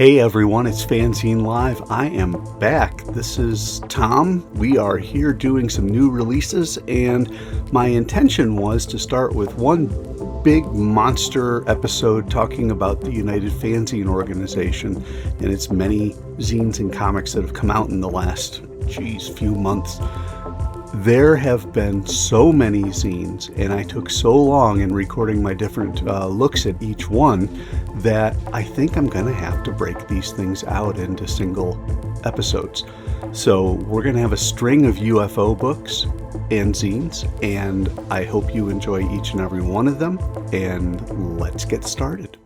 Hey everyone, it's Fanzine Live. I am back. This is Tom. We are here doing some new releases, and my intention was to start with one big monster episode talking about the United Fanzine Organization and its many zines and comics that have come out in the last, few months. There have been so many zines, and I took so long in recording my different looks at each one that I think I'm going to have to break these things out into single episodes. So we're going to have a string of UFO books and zines, and I hope you enjoy each and every one of them, and let's get started.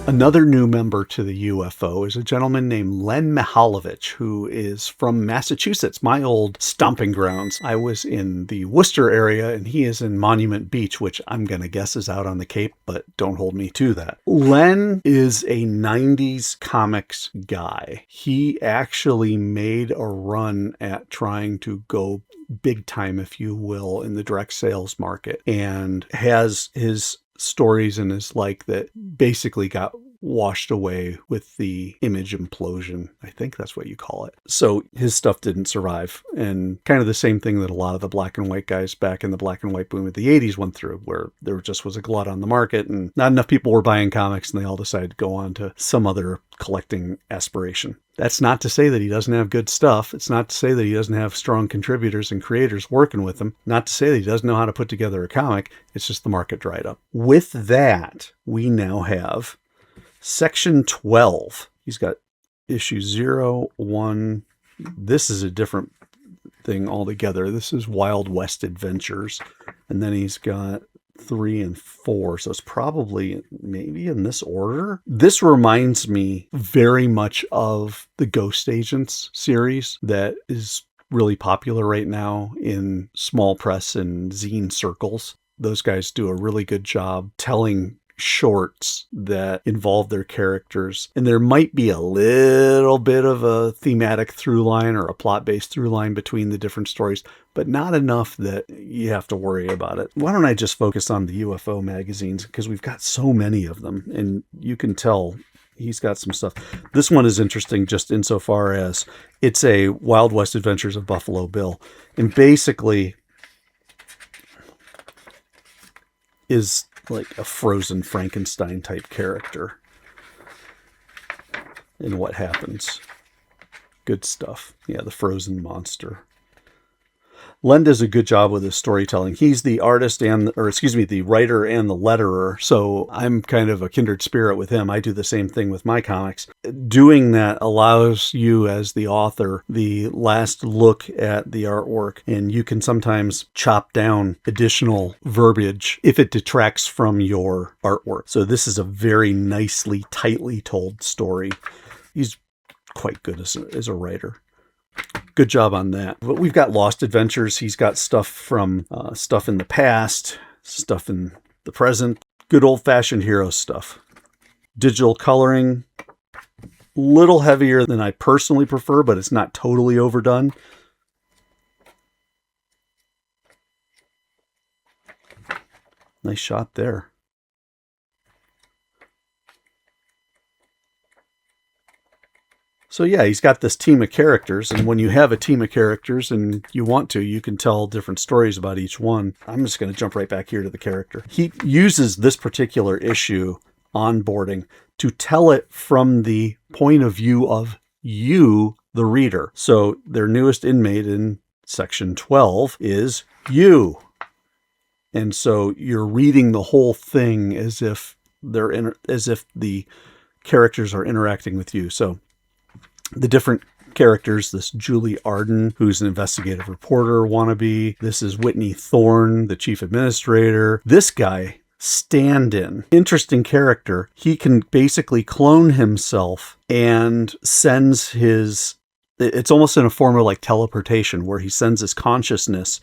Another new member to the UFO is a gentleman named Len Mihalovich, who is from Massachusetts, my old stomping grounds. I was in the Worcester area, and he is in Monument Beach, which I'm going to guess is out on the Cape, but don't hold me to that. Len is a 90s comics guy. He actually made a run at trying to go big time, if you will, in the direct sales market, and has his stories in his that basically got washed away with the image implosion. I think that's what you call it. So his stuff didn't survive, and kind of the same thing that a lot of the black and white guys back in the black and white boom of the 80s went through, where there just was a glut on the market and not enough people were buying comics, and they all decided to go on to some other collecting aspiration. That's not to say that he doesn't have good stuff. It's not to say that he doesn't have strong contributors and creators working with him. Not to say that he doesn't know how to put together a comic. It's just the market dried up. With that, we now have Section 12. He's got issue 0, 1. This is a different thing altogether. This is Wild West Adventures. And then he's got 3 and 4, so it's probably maybe in this order. This reminds me very much of the Ghost Agents series that is really popular right now in small press and zine circles. Those guys do a really good job telling shorts that involve their characters, and there might be a little bit of a thematic through line or a plot-based through line between the different stories, but not enough that you have to worry about it. Why don't I just focus on the UFO magazines, because we've got so many of them, and you can tell he's got some stuff. This one is interesting just insofar as it's a Wild West Adventures of Buffalo Bill, and basically is like a frozen Frankenstein type character. And what happens? Good stuff. Yeah, the frozen monster. Len does a good job with his storytelling. He's the artist the writer and the letterer. So I'm kind of a kindred spirit with him. I do the same thing with my comics. Doing that allows you as the author the last look at the artwork, and you can sometimes chop down additional verbiage if it detracts from your artwork. So this is a very nicely, tightly told story. He's quite good as a writer. Good job on that. But we've got Lost Adventures. He's got stuff from stuff in the past, stuff in the present. Good old-fashioned hero stuff. Digital coloring. Little heavier than I personally prefer, but it's not totally overdone. Nice shot there. So yeah, he's got this team of characters, and when you have a team of characters and you want to, you can tell different stories about each one. I'm just going to jump right back here to the character. He uses this particular issue, onboarding, to tell it from the point of view of you, the reader. So their newest inmate in Section 12 is you. And so you're reading the whole thing as if the characters are interacting with you. So the different characters, this Julie Arden, who's an investigative reporter wannabe. This is Whitney Thorne, the chief administrator. This guy, stand-in, interesting character. He can basically clone himself and sends his It's almost in a form of like teleportation, where he sends his consciousness.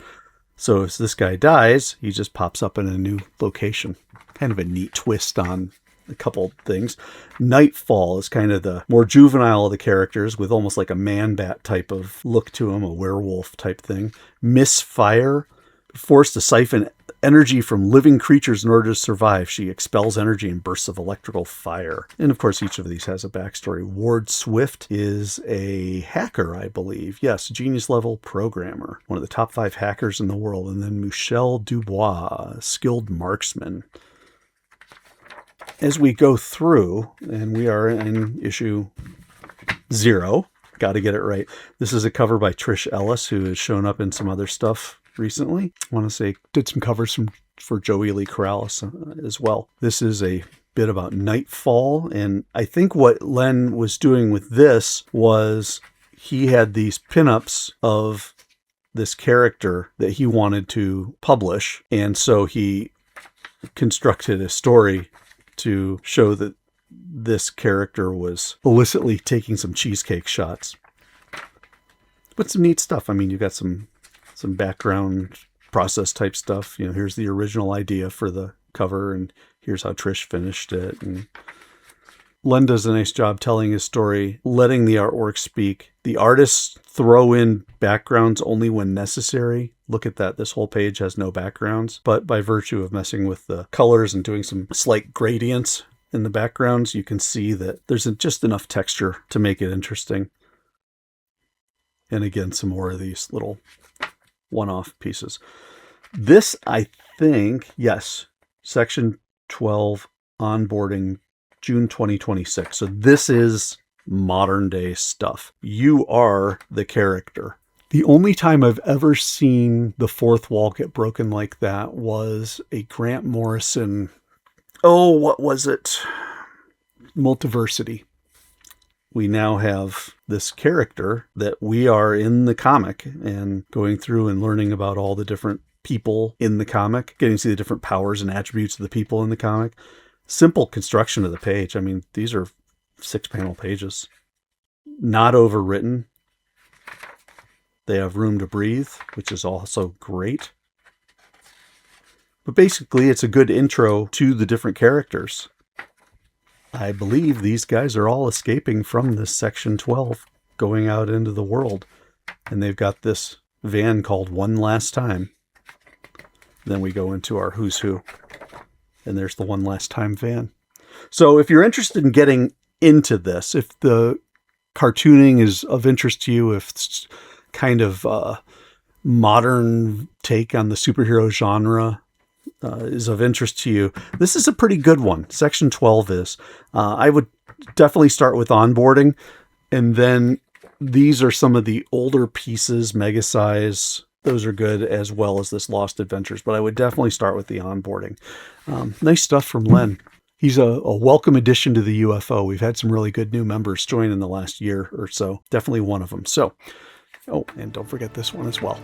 So if this guy dies, he just pops up in a new location. Kind of a neat twist on a couple things. Nightfall is kind of the more juvenile of the characters, with almost like a man-bat type of look to him, a werewolf type thing. Misfire, forced to siphon energy from living creatures in order to survive. She expels energy in bursts of electrical fire. And of course, each of these has a backstory. Ward Swift is a hacker, I believe. Yes, genius level programmer. One of the top 5 hackers in the world. And then Michel Dubois, a skilled marksman. As we go through, and we are in issue 0, got to get it right. This is a cover by Trish Ellis, who has shown up in some other stuff recently. I want to say did some covers for Joey Lee Corrales as well. This is a bit about Nightfall, and I think what Len was doing with this was he had these pinups of this character that he wanted to publish, and so he constructed a story to show that this character was illicitly taking some cheesecake shots. But some neat stuff. I mean, you got some background process type stuff. You know, here's the original idea for the cover, and here's how Trish finished it. And Len does a nice job telling his story, letting the artwork speak. The artists throw in backgrounds only when necessary. Look at that. This whole page has no backgrounds, but by virtue of messing with the colors and doing some slight gradients in the backgrounds, you can see that there's just enough texture to make it interesting. And again, some more of these little one-off pieces. This, I think, yes, section 12, onboarding, June 2026. So this is modern day stuff. You are the character. The only time I've ever seen the fourth wall get broken like that was a Grant Morrison, what was it? Multiversity. We now have this character that we are in the comic, and going through and learning about all the different people in the comic, getting to see the different powers and attributes of the people in the comic. Simple construction of the page. I mean, these are 6-panel pages. Not overwritten. They have room to breathe, which is also great. But basically, it's a good intro to the different characters. I believe these guys are all escaping from this section 12, going out into the world. And they've got this van called One Last Time. Then we go into our Who's Who. And there's the One Last Time van. So if you're interested in getting into this, if the cartooning is of interest to you, if it's kind of a modern take on the superhero genre is of interest to you, this is a pretty good one. Section 12 is. I would definitely start with onboarding, and then these are some of the older pieces, mega size. Those are good, as well as this Lost Adventures, but I would definitely start with the onboarding. Nice stuff from Len. He's a welcome addition to the UFO. We've had some really good new members join in the last year or so. Definitely one of them. So, and don't forget this one as well.